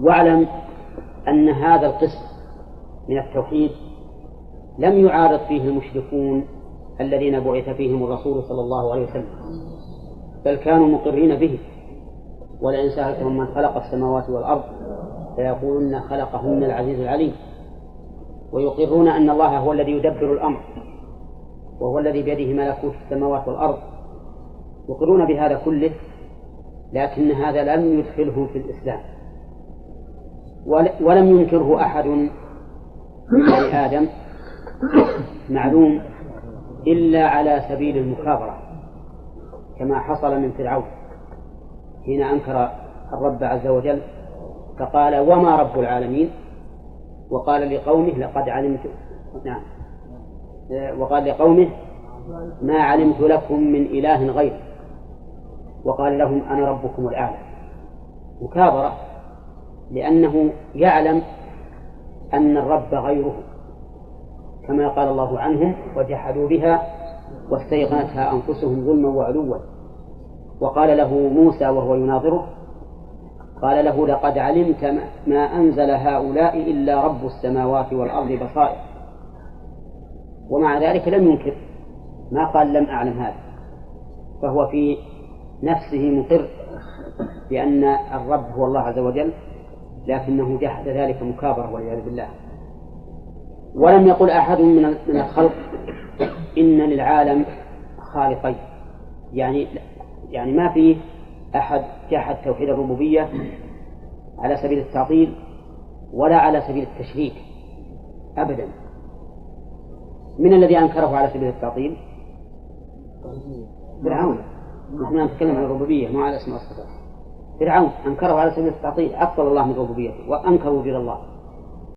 واعلم أن هذا القسم من التوحيد لم يعارض فيه المشركون الذين بعث فيهم الرسول صلى الله عليه وسلم، بل كانوا مقرين به. ولئن سألتهم من خلق السماوات والأرض فيقولون خلقهن العزيز العليم، ويقرون أن الله هو الذي يدبر الأمر وهو الذي بيده ملكوت السماوات والأرض، يقرون بهذا كله، لكن هذا لم يدخلهم في الإسلام، ولم ينكره أحد من بني آدم معلوم إلا على سبيل المكابرة، كما حصل من فرعون حين أنكر الرب عز وجل فقال وما رب العالمين، وقال لقومه لقد علمت وقال لقومه ما علمت لكم من إله غير، وقال لهم أنا ربكم الأعلى. مكابرة، لأنه يعلم أن الرب غيره، كما قال الله عنهم وجحدوا بها واستيقنتها أنفسهم ظلما وعلوا. وقال له موسى وهو يناظره قال له لقد علمت ما أنزل هؤلاء إلا رب السماوات والأرض بصائر، ومع ذلك لم ينكر، ما قال لم أعلم هذا، فهو في نفسه مقر بأن الرب هو الله عز وجل، لكنه جحد ذلك مكابرة والعياذ بالله. ولم يقل أحد من الخلق إن للعالم خالقين، يعني ما فيه أحد جحد توحيد الربوبية على سبيل التعطيل ولا على سبيل التشريك أبدا. من الذي أنكره على سبيل التعطيل؟ فرعون. نحن نتكلم عن الربوبية ما على اسم الصفات. فرعون أنكره على سبيل التعطيل، أفضل الله من ربوبيته وأنكر وجود الله.